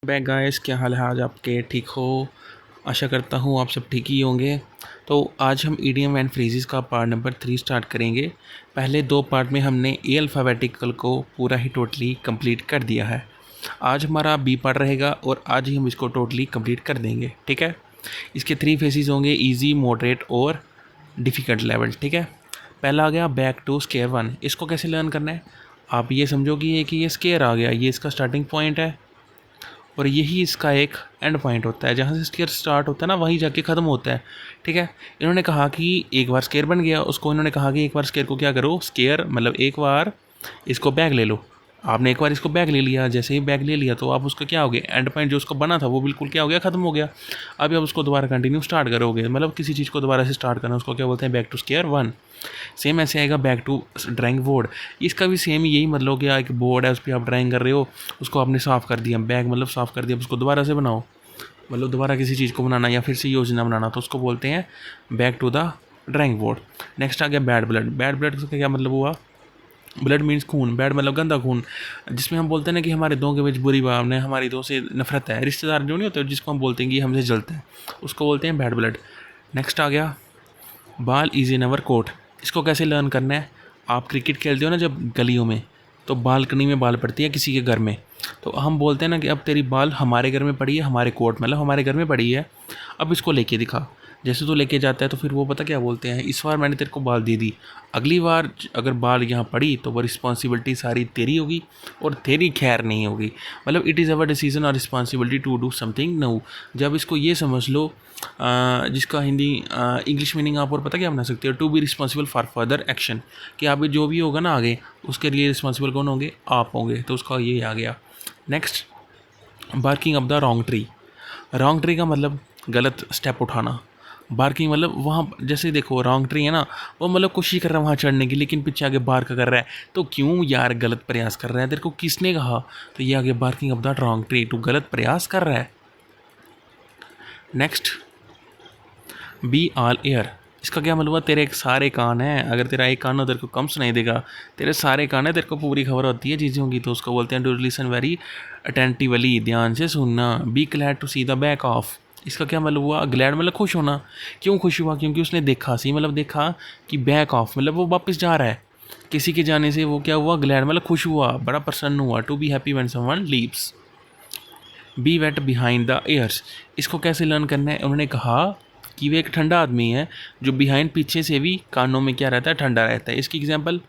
Back guys, क्या हाल है? आज आपके ठीक हो? आशा करता हूँ आप सब ठीक ही होंगे। तो आज हम ईडियम एंड फ्रेजेस का पार्ट नंबर 3 स्टार्ट करेंगे। पहले 2 पार्ट में हमने ए अल्फ़ाबेटिकल को पूरा ही टोटली कंप्लीट कर दिया है। आज हमारा बी पार्ट रहेगा और आज ही हम इसको टोटली कंप्लीट कर देंगे, ठीक है। इसके 3 फेजेस होंगे, ईजी, मॉडरेट और डिफ़िकल्ट लेवल, ठीक है। पहला आ गया बैक टू स्केयर वन। इसको कैसे लर्न करना है? आप ये समझोगे कि ये स्केयर आ गया, ये इसका स्टार्टिंग पॉइंट है और यही इसका एक एंड पॉइंट होता है। जहाँ से स्केयर स्टार्ट होता है ना, वहीं जाके ख़त्म होता है, ठीक है। इन्होंने कहा कि एक बार स्केयर बन गया, उसको इन्होंने कहा कि एक बार स्केयर को क्या करो, स्केयर मतलब एक बार इसको बैग ले लो। आपने एक बार इसको बैग ले लिया, जैसे ही बैग ले लिया तो आप उसका क्या हो गया, एंड पॉइंट जो उसको बना था वो बिल्कुल क्या हो गया, ख़त्म हो गया। अभी आप उसको दोबारा कंटिन्यू स्टार्ट करोगे, मतलब किसी चीज़ को दोबारा से स्टार्ट करना, उसको क्या बोलते हैं, back to square one. Same ऐसे आएगा बैक टू ड्राइंग बोर्ड। इसका भी सेम यही मतलब कि एक बोर्ड है, उस पर आप ड्राइंग कर रहे हो, उसको आपने साफ़ कर दिया, बैग मतलब साफ़ कर दिया, उसको दोबारा से बनाओ, मतलब दोबारा किसी चीज़ को बनाना या फिर से योजना बनाना, तो उसको बोलते हैं back to the drawing board. Next आ गया बैड ब्लड। बैड ब्लड का क्या मतलब हुआ? ब्लड मीन्स खून, बैड मतलब गंदा खून, जिसमें हम बोलते हैं ना कि हमारे दो के बीच बुरी भावना है, हमारी दो से नफरत है, रिश्तेदार जो नहीं होते जिसको हम बोलते हैं कि हमसे जलते हैं, उसको बोलते हैं बैड ब्लड। नेक्स्ट आ गया बाल इज इन अवर कोट। इसको कैसे लर्न करना है? आप क्रिकेट खेलते हो ना जब गलियों में, तो बालकनी में बाल पड़ती है किसी के घर में, तो हम बोलते हैं ना कि अब तेरी बाल हमारे घर में पड़ी है, हमारे कोर्ट मतलब हमारे घर में पड़ी है, अब इसको लेके दिखा। जैसे तो लेके जाता है तो फिर वो पता क्या बोलते हैं, इस बार मैंने तेरे को बाल दे दी, अगली बार अगर बाल यहाँ पड़ी तो वो रिस्पॉन्सिबिलिटी सारी तेरी होगी और तेरी खैर नहीं होगी। मतलब इट इज़ अवर डिसीजन और responsibility to do something no. जब इसको ये समझ लो, जिसका हिंदी इंग्लिश मीनिंग आप और पता क्या बना सकते हो, to be responsible for further action, कि आप जो भी होगा ना आगे, उसके लिए रिस्पॉन्सिबल कौन होंगे, आप होंगे, तो उसका ये आ गया। Next, barking up the wrong tree. Wrong tree का मतलब गलत स्टेप उठाना। बार्किंग मतलब वहाँ, जैसे देखो रॉन्ग ट्री है ना, वो मतलब कोशिश कर रहा है वहाँ चढ़ने की, लेकिन पीछे आगे बार्क कर रहा है, तो क्यों यार गलत प्रयास कर रहा है, तेरे को किसने कहा? तो ये आगे barking up the wrong tree, तू गलत प्रयास कर रहा है। Next, be all air. इसका क्या मतलब हुआ, तेरे एक सारे कान हैं, अगर तेरा एक कान हो तेरे को कम सुनाई देगा, तेरे सारे कान है, तेरे को पूरी खबर होती है चीज़ों की, तो उसको बोलते हैं टू लिसन वेरी अटेंटिवली, ध्यान से सुनना। Be glad to see the back of. इसका क्या मतलब हुआ, ग्लैड मतलब खुश होना। क्यों खुश हुआ? क्योंकि उसने देखा, सी मतलब देखा कि बैक ऑफ मतलब वो वापस जा रहा है, किसी के जाने से वो क्या हुआ, ग्लैड मतलब खुश हुआ, बड़ा प्रसन्न हुआ। To be happy when someone leaves. Be wet behind the ears. इसको कैसे लर्न करना है? उन्होंने कहा कि वे एक ठंडा आदमी है जो बिहाइंड पीछे से भी कानों में क्या रहता है, ठंडा रहता है। इसकी एग्जांपल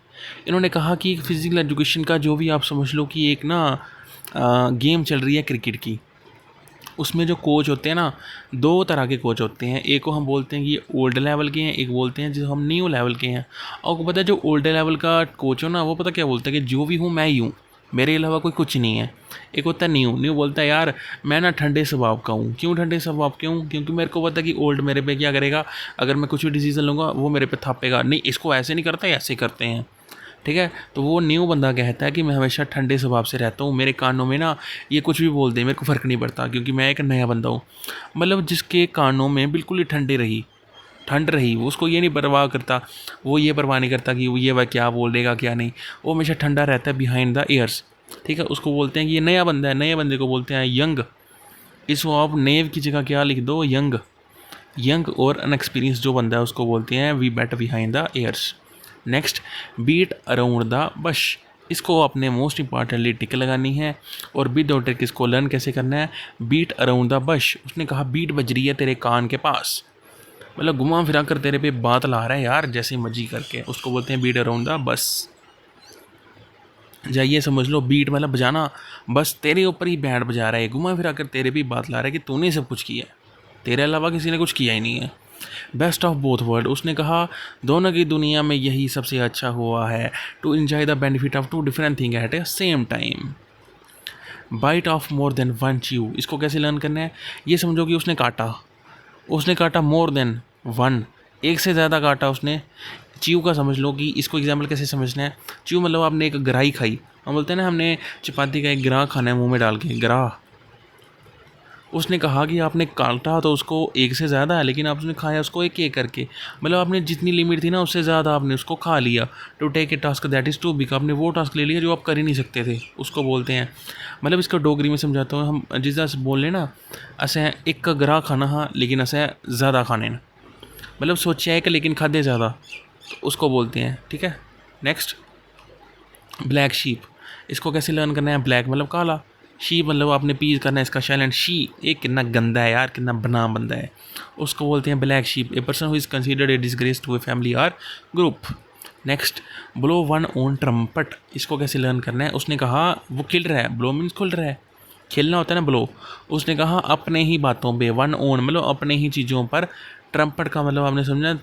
इन्होंने कहा कि फिजिकल एजुकेशन का जो भी आप समझ लो कि एक ना गेम चल रही है क्रिकेट की, उसमें जो कोच होते हैं ना, 2 तरह के कोच होते हैं। एक को हम बोलते हैं कि ये ओल्ड लेवल के हैं, एक बोलते हैं जो हम न्यू लेवल के हैं। और आपको पता है जो ओल्ड लेवल का कोच हो ना, वो पता क्या बोलता है कि जो भी हूँ मैं ही हूँ, मेरे अलावा कोई कुछ नहीं है। एक होता है न्यू। न्यू बोलता है यार मैं ना ठंडे स्वभाव का हूँ। क्यों ठंडे स्वभाव के हूँ? क्योंकि मेरे को पता है कि ओल्ड मेरे पे क्या करेगा, अगर मैं कुछ भी डिसीजन लूँगा वो मेरे पे थापेगा, नहीं इसको ऐसे नहीं करता, ऐसे करते हैं, ठीक है। तो वो न्यू बंदा कहता है कि मैं हमेशा ठंडे स्वभाव से रहता हूँ, मेरे कानों में ना ये कुछ भी बोल दे मेरे को फ़र्क नहीं पड़ता, क्योंकि मैं एक नया बंदा हूँ। मतलब जिसके कानों में बिल्कुल ही ठंड रही, वो उसको ये नहीं परवाह करता, वो ये परवाह नहीं करता कि ये वह क्या बोल देगा क्या नहीं, वो हमेशा ठंडा रहता है बिहाइंड द ईयर्स, ठीक है। उसको बोलते हैं कि ये नया बंदा है, नए बंदे को बोलते हैं यंग। इसको आप नेव की जगह क्या लिख दो, यंग। यंग और अनएक्सपीरियंस जो बंदा है उसको बोलते हैं be wet behind the ears. Next, beat around the bush. इसको अपने मोस्ट इंपॉर्टेंटली टिक लगानी है। और बीट द ट्रिक इसको लर्न कैसे करना है, बीट अराउंड द बश। उसने कहा बीट बज रही है तेरे कान के पास, मतलब घुमा फिरा कर तेरे पे बात ला रहा है यार जैसे मर्जी करके, उसको बोलते हैं बीट अराउंड द बस। जाइए समझ लो, बीट मतलब बजाना, बस तेरे ऊपर ही बैंड बजा रहा है, घुमा फिरा कर तेरे भी बात ला रहा है कि तूने सब कुछ किया है, तेरे अलावा किसी ने कुछ किया ही नहीं है। Best of both world. उसने कहा दोनों की दुनिया में यही सबसे अच्छा हुआ है, to enjoy the benefit of two different thing at a same time. Bite off more than one chew. इसको कैसे लर्न करना है? ये समझो कि उसने काटा मोर देन वन, एक से ज़्यादा काटा उसने। च्यू का समझ लो कि इसको एग्जाम्पल कैसे समझना है। च्यू मतलब आपने एक ग्राही खाई, हम बोलते हैं ना हमने चपाती का एक ग्राह खाना है मुंह में डाल के, ग्राह, उसने कहा कि आपने काटा तो उसको एक से ज़्यादा है, लेकिन आपने खाया उसको एक एक करके, मतलब आपने जितनी लिमिट थी ना उससे ज़्यादा आपने उसको खा लिया। To take a task that is too big, आपने वो टास्क ले लिया जो आप कर ही नहीं सकते थे, उसको बोलते हैं। मतलब इसको डोगरी में समझाता हूँ, हम जिस तरह से बोल लें ना, असें एक का ग्राह खाना हा लेकिन असें ज़्यादा खाने न, मतलब सोचा एक लेकिन खादे ज़्यादा, तो उसको बोलते हैं। ठीक है, नेक्स्ट ब्लैक शीप। इसको कैसे लर्न करना है? ब्लैक मतलब काला, शीप मतलब आपने पीस करना है इसका शेल, एंड शी एक कितना गंदा है यार, कितना बना बंदा है, उसको बोलते हैं black sheep. A person who is considered a disgrace to a family or group. Next blow one own trumpet. इसको कैसे लर्न करना है? उसने कहा वो खिल रहा है, ब्लो मीन्स खुल रहा है, खेलना होता है ना ब्लो। उसने कहा अपने ही बातों पे, वन ओन मतलब अपने ही चीज़ों पर, ट्रम्पट का मतलब आपने समझा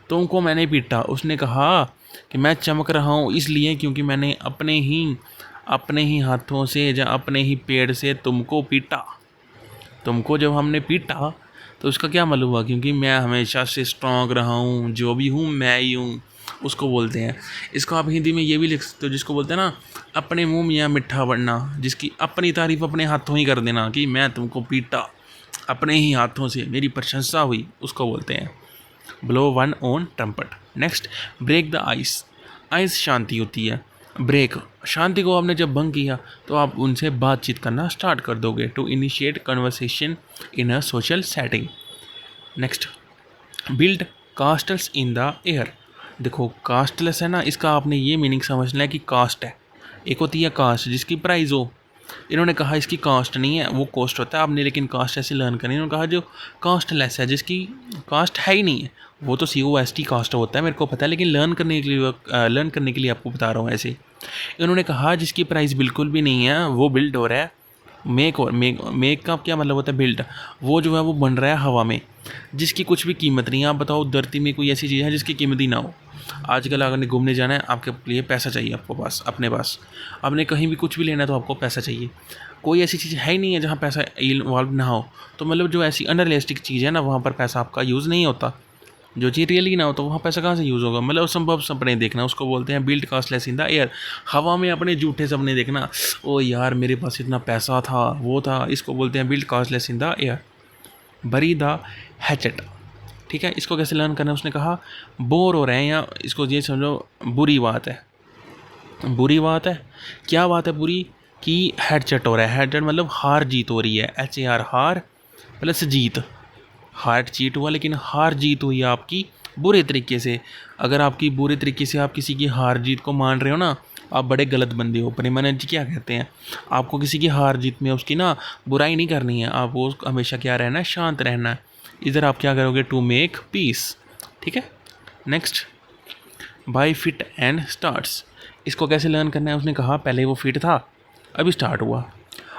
तुमको मैंने पीटा। उसने कहा कि मैं चमक रहा हूँ इसलिए क्योंकि मैंने अपने ही हाथों से या अपने ही पेड़ से तुमको पीटा। तुमको जब हमने पीटा तो उसका क्या मतलब हुआ? क्योंकि मैं हमेशा से स्ट्रॉन्ग रहा हूँ, जो भी हूँ मैं ही हूँ, उसको बोलते हैं। इसको आप हिंदी में ये भी लिख सकते हो, जिसको बोलते हैं ना अपने मुँह मियाँ मिठा बनना, जिसकी अपनी तारीफ़ अपने हाथों ही कर देना कि मैं तुमको पीटा अपने ही हाथों से, मेरी प्रशंसा हुई, उसको बोलते हैं blow one on trumpet. Next break the ice. Ice शांति होती है, ब्रेक शांति को आपने जब भंग किया तो आप उनसे बातचीत करना स्टार्ट कर दोगे। To initiate conversation in a social setting. Next build castles in the air. देखो कास्टलेस है ना, इसका आपने ये मीनिंग समझना है कि कास्ट है, एक होती है कास्ट जिसकी प्राइस हो। इन्होंने कहा इसकी कास्ट नहीं है, वो कॉस्ट होता है आपने, लेकिन कास्ट ऐसे लर्न करनी। इन्होंने कहा जो कास्टलेस है, जिसकी कास्ट है ही नहीं है, वो तो COST कास्ट होता है, मेरे को पता है, लेकिन लर्न करने के लिए आपको बता रहा हूँ ऐसे। इन्होंने कहा जिसकी प्राइस बिल्कुल भी नहीं है वो बिल्ड हो रहा है। मेक का क्या मतलब होता है? बिल्ड, वो जो है वो बन रहा है हवा में, जिसकी कुछ भी कीमत नहीं है। आप बताओ धरती में कोई ऐसी चीज़ है जिसकी कीमत ही ना हो? आजकल अगर घूमने जाना है, आपके लिए पैसा चाहिए, आपको पास अपने पास, आपने कहीं भी कुछ भी लेना है तो आपको पैसा चाहिए। कोई ऐसी चीज़ है ही नहीं है जहाँ पैसा इन्वॉल्व ना हो। तो मतलब जो ऐसी अनरियलिस्टिक चीज़ है ना, वहाँ पर पैसा आपका यूज़ नहीं होता। जो चीज़ रियल ही ना हो तो वहाँ पैसा कहाँ से यूज़ होगा? मतलब संभव सपने देखना, उसको बोलते हैं build casteless in the air. हवा में अपने झूठे सपने देखना, ओ यार मेरे पास इतना पैसा था, वो था, इसको बोलते हैं build casteless in the air. बरी द हैचेट। ठीक है, इसको कैसे लर्न करना है? उसने कहा बोर हो रहे हैं, या इसको ये समझो बुरी बात है। बुरी बात है, क्या बात है बुरी? कि हेडसेट हो रहा है। हेडसेट मतलब हार जीत हो रही है, HAR हार प्लस जीत, हार चीट हुआ लेकिन हार जीत हुई है आपकी बुरे तरीके से। अगर आपकी बुरे तरीके से आप किसी की हार जीत को मान रहे हो ना, आप बड़े गलत बंदे हो। प्रेमानंद जी क्या कहते हैं? आपको किसी की हार जीत में उसकी ना बुराई नहीं करनी है, आप वो हमेशा क्या रहना है? शांत रहना है। इधर आप क्या करोगे? To make peace. ठीक है, next by fit and starts. इसको कैसे लर्न करना है? उसने कहा पहले वो फिट था, अभी स्टार्ट हुआ।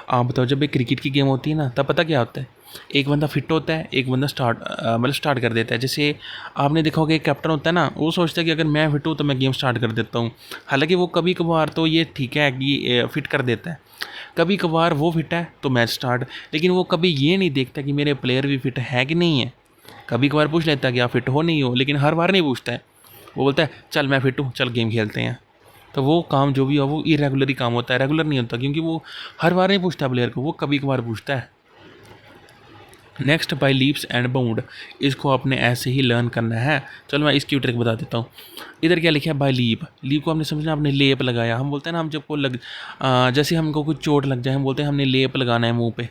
आप बताओ, जब एक क्रिकेट की गेम होती है ना, तब पता क्या होता है? एक बंदा फिट होता है, एक बंदा स्टार्ट कर देता है। जैसे आपने देखा होगा एक कैप्टन होता है ना, वो सोचता है कि अगर मैं फिट हूँ तो मैं गेम स्टार्ट कर देता हूँ। हालांकि वो कभी कभार तो ये ठीक है कि फिट कर देता है, कभी कभार वो फिट है तो मैच स्टार्ट, लेकिन वो कभी ये नहीं देखता कि मेरे प्लेयर भी फिट है कि नहीं है। कभी कभार पूछ लेता है कि आप फिट हो नहीं हो, लेकिन हर बार नहीं पूछता है। वो बोलता है चल मैं फिट हूँ, चल गेम खेलते हैं। तो वो काम जो भी हो वो इरेगुलर ही काम होता है, रेगुलर नहीं होता, क्योंकि वो हर बार नहीं पूछता प्लेयर को, वो कभी कभार पूछता है। Next by leaps and bound. इसको आपने ऐसे ही लर्न करना है। चलो मैं इसकी ट्रिक बता देता हूँ। इधर क्या लिखा है? Bye leap. लीप को आपने समझना, आपने लेप लगाया। हम बोलते हैं ना, हम जब को जैसे हमको कुछ चोट लग जाए, हम बोलते हैं हमने लेप लगाना है मुँह पे।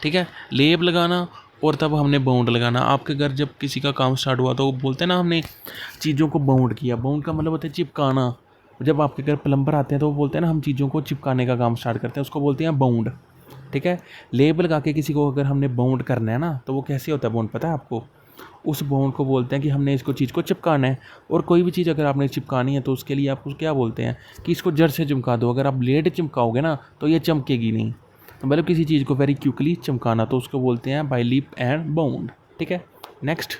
ठीक है, लेप लगाना, और तब हमने बाउंड लगाना। आपके घर जब किसी का काम स्टार्ट हुआ तो वो बोलते हैं ना हमने चीज़ों को बाउंड किया। बाउंड का मतलब होता है चिपकाना। जब आपके घर प्लम्बर आते हैं तो वो बोलते हैं ना हम चीज़ों को चिपकाने का काम स्टार्ट करते हैं, उसको बोलते हैं बाउंड। ठीक है, लेबल लगा के किसी को अगर हमने बाउंड करना है ना, तो वो कैसे होता है बाउंड, पता है आपको? उस बाउंड को बोलते हैं कि हमने इसको चीज़ को चिपकाना है। और कोई भी चीज़ अगर आपने चिपकानी है तो उसके लिए आप क्या बोलते हैं कि इसको जड़ से चिपका दो। अगर आप ब्लेड चिपकाओगे ना तो ये चमकेगी नहीं। तो मतलब किसी चीज़ को वेरी क्विकली चमकाना, तो उसको बोलते हैं बाय लीप एंड बाउंड। ठीक है, next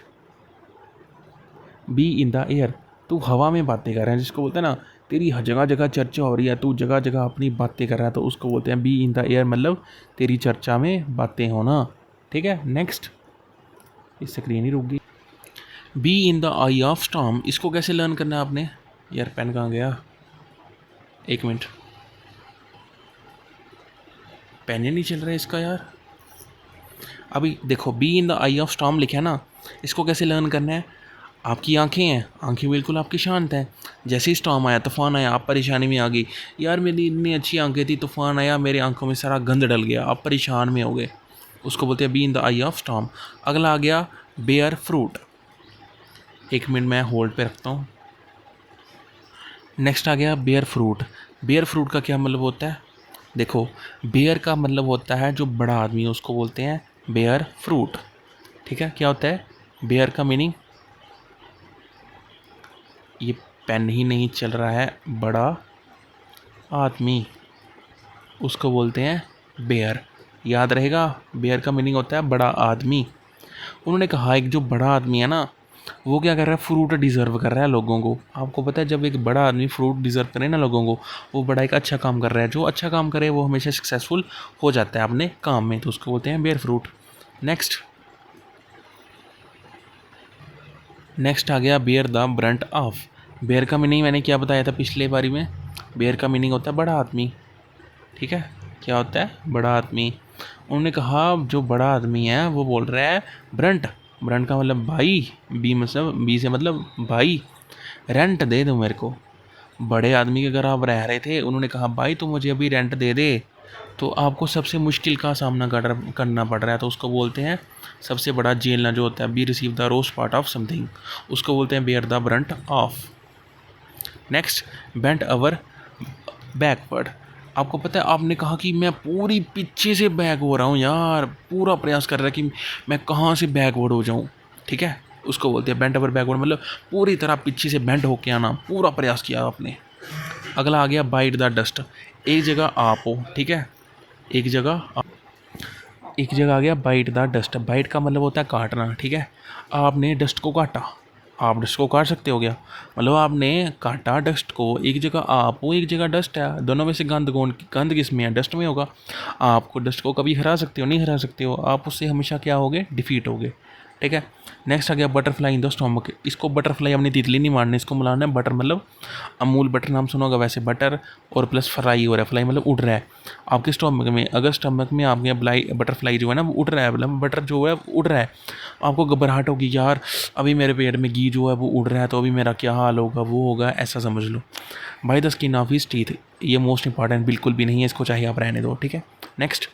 be in the air. तू हवा में बातें कर रहा है, जिसको बोलते हैं ना तेरी जगह जगह चर्चा हो रही है, तू जगह जगह अपनी बातें कर रहा है, तो उसको बोलते हैं बी इन द एयर, मतलब तेरी चर्चा में बातें होना। ठीक है, नेक्स्ट, इस स्क्रीन ही रुक गई। B in the I of storm. इसको कैसे लर्न करना है आपने? यार पेन कहाँ गया? एक मिनट, पेन ही नहीं चल रहा है इसका यार। अभी देखो B in the I of storm लिखा है ना, इसको कैसे लर्न करना है। आपकी आंखें हैं, आंखें बिल्कुल आपकी शांत हैं। जैसे ही स्टॉर्म आया, तूफान आया, आप परेशानी में आ गई। यार मेरी इतनी अच्छी आंखें थी, तूफान आया, मेरी आंखों में सारा गंद डल गया, आप परेशान में हो गए। उसको बोलते हैं B in the I of storm. अगला आ गया बेयर फ्रूट। एक मिनट मैं होल्ड पे रखता हूँ। नेक्स्ट आ गया बेयर फ्रूट। बेयर फ्रूट का क्या मतलब होता है। देखो बेयर का मतलब होता है जो बड़ा आदमी है, उसको बोलते हैं बेयर फ्रूट। ठीक है, क्या होता है बेयर का मीनिंग। ये पेन ही नहीं चल रहा है। बड़ा आदमी, उसको बोलते हैं बेयर। याद रहेगा, बेयर का मीनिंग होता है बड़ा आदमी। उन्होंने कहा एक जो बड़ा आदमी है ना, वो क्या कर रहा है, फ्रूट डिज़र्व कर रहा है लोगों को। आपको पता है जब एक बड़ा आदमी फ्रूट डिज़र्व करे ना लोगों को, वो बड़ा एक अच्छा काम कर रहा है। जो अच्छा काम करे वो हमेशा सक्सेसफुल हो जाता है अपने काम में, तो उसको बोलते हैं बेयर फ्रूट। नेक्स्ट आ गया bear the brunt of. Bear का मीनिंग मैंने क्या बताया था पिछले बारी में। बेयर का मीनिंग होता है बड़ा आदमी। ठीक है, क्या होता है बड़ा आदमी। उन्होंने कहा जो बड़ा आदमी है वो बोल रहा है ब्रंट। ब्रंट का मतलब भाई, बी से मतलब भाई। रेंट दे दो मेरे को। बड़े आदमी के घर आप रह रहे थे, उन्होंने कहा भाई तू मुझे अभी रेंट दे दे। तो आपको सबसे मुश्किल का सामना करना पड़ रहा है, तो उसको बोलते हैं सबसे बड़ा जेलना जो होता है, be receive the worst part of something, उसको बोलते हैं bear the brunt of. Next bent over backward. आपको पता है आपने कहा कि मैं पूरी पीछे से बैक हो रहा हूँ यार, पूरा प्रयास कर रहा है कि मैं कहाँ से बैकवर्ड हो जाऊँ। ठीक है, उसको बोलते हैं बेंट अवर बैकवर्ड, मतलब पूरी तरह पीछे से बेंट होके आना, पूरा प्रयास किया आपने। अगला आ गया बाइट द डस्ट। एक जगह आप हो, ठीक है, एक जगह एक जगह आ गया बाइट द डस्ट। बाइट का मतलब होता है काटना। ठीक है, आपने डस्ट को काटा। आप डस्ट को काट सकते हो क्या, मतलब आपने काटा डस्ट को। एक जगह आप हो, एक जगह डस्ट है, दोनों में से गंद किस में है, डस्ट में होगा। आपको डस्ट को कभी हरा सकते हो, नहीं हरा सकते हो, आप उससे हमेशा क्या होगे, डिफीट होगे। ठीक है, नेक्स्ट आ गया बटरफ्लाई इन द स्टोमक। इसको बटरफ्लाई अपनी तितली नहीं मारनी, इसको मिलाना है बटर, मतलब अमूल बटर नाम सुना होगा वैसे बटर, और प्लस फ्राई हो रहा है, फ्लाई मतलब उड़ रहा है आपके स्टोमक में। अगर स्टोमक में आपके बटरफ्लाई जो है ना वो उड़ रहा है, मतलब बटर जो है उड़ रहा है, आपको घबराहट होगी यार अभी मेरे पेट में घी जो है वो उड़ रहा है, तो अभी मेरा क्या हाल होगा, वो होगा, ऐसा समझ लो। By the skin of his teeth, ये मोस्ट इंपॉर्टेंट बिल्कुल भी नहीं है, इसको चाहिए आप रहने दो। ठीक है, नेक्स्ट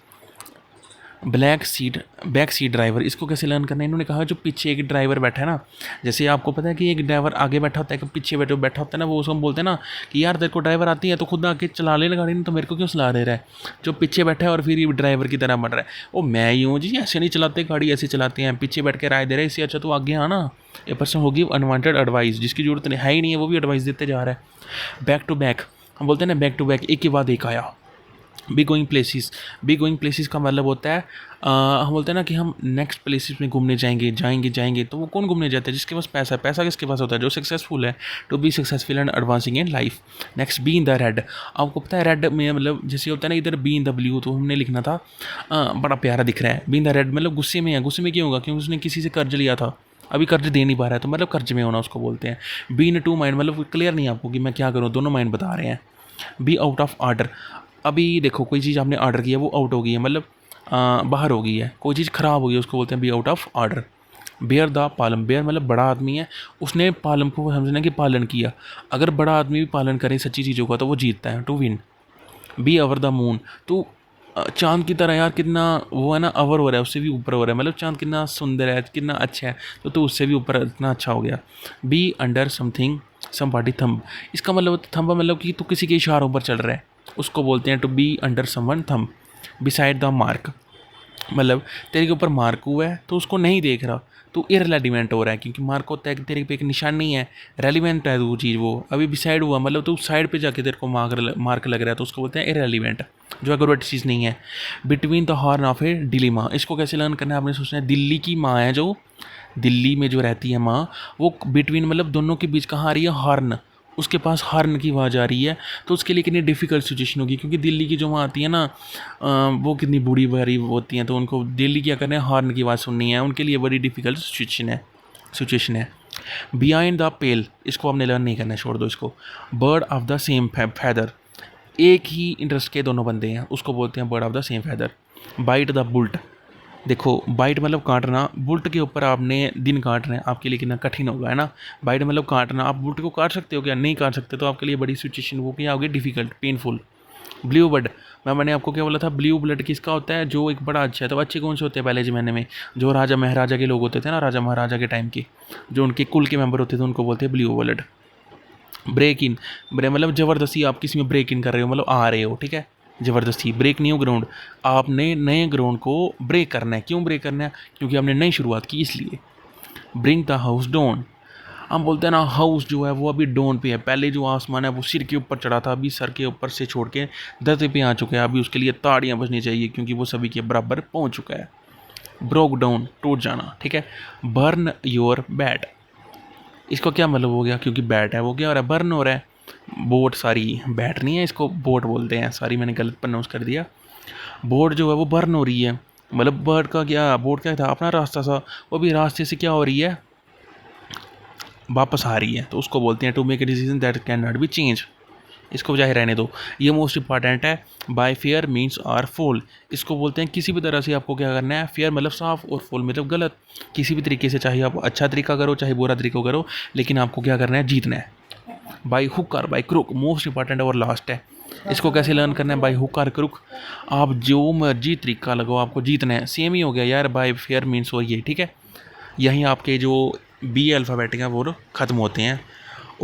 बैक सीट ड्राइवर। इसको कैसे लर्न करना है। इन्होंने कहा जो पीछे एक ड्राइवर बैठा है ना, जैसे आपको पता है कि एक ड्राइवर आगे बैठा होता है कि पीछे बैठा होता है ना, वो उसको हम बोलते हैं ना कि यार तेरे को ड्राइवर आती है तो खुद आके चला ले गाड़ी, नहीं तो मेरे को क्यों चला दे रहा है। जो पीछे बैठा है और फिर ड्राइवर की तरह बन रहा है, वो मैं ही हूँ जी, ऐसे नहीं चलाते गाड़ी, ऐसे चलाते हैं, पीछे बैठ के राय दे रहे हैं, इससे अच्छा तो आगे आना। ए पर्सन होगी अनवांटेड एडवाइस, जिसकी जरूरत है ही नहीं है वो भी एडवाइस देते जा रहा है। बैक टू बैक, हम बोलते हैं ना बैक टू बैक, एक के बाद एक आया। Be going places. Be going places का मतलब होता है हम बोलते हैं ना कि हम नेक्स्ट प्लेसिस में घूमने जाएंगे। तो वो कौन घूमने जाता है, जिसके पास पैसा है। पैसा किसके पास होता है, जो सक्सेसफुल है। To be successful and advancing in life. Next be in the red. आपको पता है रेड में मतलब जैसे होता है ना इधर बी इन द ब्लू, तो हमने लिखना था बड़ा प्यारा दिख रहा है। बी इन द रेड मतलब गुस्से में है। गुस्से में क्यों होगा, क्योंकि उसने किसी से कर्ज लिया था, अभी कर्ज दे नहीं पा रहा है, तो मतलब कर्ज में होना उसको बोलते हैं। बी इन टू माइंड मतलब क्लियर नहीं आपको कि मैं क्या करूँ, दोनों माइंड बता रहे हैं। Be out of order. अभी देखो कोई चीज़ आपने ऑर्डर किया वो आउट हो गई है, मतलब बाहर हो गई है, कोई चीज़ ख़राब हो गई है, उसको बोलते हैं be out of order. Bear the palm. Bear मतलब बड़ा आदमी है, उसने पालम को समझना कि पालन किया। अगर बड़ा आदमी भी पालन करे सच्ची चीज़ों का तो वो जीतता है, to win. Be over the moon. तो चांद की तरह यार, कितना वो है ना, अवर हो रहा है, उससे भी ऊपर हो रहा है, मतलब चांद कितना सुंदर है, कितना अच्छा है, तो उससे भी ऊपर इतना अच्छा हो गया। Be under something some party thumb. इसका मतलब थंब मतलब कि तू किसी के इशारों पर चल रहा है, उसको बोलते हैं to be under someone thumb. Beside the mark मतलब तेरे के ऊपर मार्क हुआ है तो उसको नहीं देख रहा, तो इररेलीवेंट हो रहा है, क्योंकि मार्क होता है कि तेरे पे एक निशान नहीं है, रेलिवेंट है वो चीज़। वो अभी बिसाइड हुआ मतलब तो साइड पे जाके तेरे को मार्क लग रहा है, तो उसको बोलते हैं इररेलीवेंट, जो अगर चीज़ नहीं है। Between the horn of A dilemma. इसको कैसे लर्न करना है, आपने सोचना है दिल्ली की माँ है, जो दिल्ली में जो रहती है माँ, वो बिटवीन मतलब दोनों के बीच कहाँ आ रही है, हॉर्न, उसके पास हॉर्न की आवाज़ आ रही है, तो उसके लिए कितनी डिफ़िकल्ट सिचुएशन होगी, क्योंकि दिल्ली की जो माँ आती है ना वो कितनी बूढ़ी भारी होती हैं, तो उनको दिल्ली क्या करना है, हॉर्न की आवाज़ सुननी है, उनके लिए बड़ी डिफ़िकल्ट सिचुएशन है। बिहाइंड द पेल, इसको आपने लर्न नहीं करना है, छोड़ दो इसको। Bird of the same feather. एक ही इंटरेस्ट के दोनों बंदे हैं, उसको बोलते हैं bird of the same feather. Bite the bullet. देखो बाइट मतलब काटना, बुल्ट के ऊपर आपने दिन काट रहे हैं, आपके लिए कितना कठिन होगा, है ना। बाइट मतलब काटना, आप बुल्ट को काट सकते हो क्या? नहीं काट सकते, तो आपके लिए बड़ी सिचुएशन वो क्या होगी, डिफिकल्ट, पेनफुल। ब्लू ब्लड, मैंने आपको क्या बोला था, ब्लू ब्लड किसका होता है, जो एक बड़ा अच्छा है। तो अच्छे कौन से होते हैं पहले ज़माने में, जो राजा महाराजा के लोग होते थे ना, राजा महाराजा के टाइम के, जो उनके कुल के मेंबर होते थे, उनको बोलते हैं blue blood. Break in, break मतलब ज़बरदस्ती आप किसी में ब्रेक इन कर रहे हो, मतलब आ रहे हो, ठीक है। ज़बरदस्ती ब्रेक न्यू ग्राउंड, आपने नए ग्राउंड को ब्रेक करना है। क्यों ब्रेक करना है? क्योंकि आपने नई शुरुआत की, इसलिए। ब्रिंग द हाउस डाउन, हम बोलते हैं ना हाउस जो है वो अभी डाउन पे है, पहले जो आसमान है वो सिर के ऊपर चढ़ा था, अभी सर के ऊपर से छोड़ के धरती पे आ चुका है। अभी उसके लिए ताड़ियां बजनी चाहिए, क्योंकि वो सभी के बराबर पहुंच चुका है। ब्रोक डाउन, टूट जाना, ठीक है। बर्न योर बैट, इसको क्या मतलब हो गया, क्योंकि बैट है वो क्या हो रहा है, बर्न हो रहा है। बोट, सारी बैट नहीं है, इसको बोट बोलते हैं, सारी मैंने गलत प्रोनाउंस कर दिया। बोट जो है वो बर्न हो रही है, मतलब बर्ड का क्या, बोट क्या था, अपना रास्ता सा, वो भी रास्ते से क्या हो रही है, वापस आ रही है। तो उसको बोलते हैं to make a decision that can not be change, इसको चाहे रहने दो। ये मोस्ट इंपॉर्टेंट है। By fair means or foul, इसको बोलते हैं किसी भी तरह से आपको क्या करना है, फेयर मतलब साफ और फुल मतलब गलत, किसी भी तरीके से, चाहे आप अच्छा तरीका करो चाहे बुरा तरीका करो, लेकिन आपको क्या करना है, जीतना है। बाई हुक और बाई क्रुक, मोस्ट इंपॉर्टेंट और लास्ट है। इसको कैसे लर्न करना है, बाई हुक और क्रुक, आप जो मर्जी तरीका लगाओ आपको जीतना है। सेम ही हो गया यार, बाय फेयर मीन्स और ये, ठीक है। यहीं आपके जो बी अल्फ़ाबेट हैं वो ख़त्म होते हैं,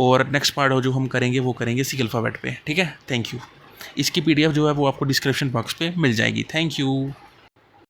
और नेक्स्ट पार्ट हो जो हम करेंगे वो करेंगे सी अल्फ़ाबेट पे, ठीक है। Thank you. इसकी पीडीएफ जो है वो आपको डिस्क्रिप्शन बॉक्स पे मिल जाएगी। Thank you.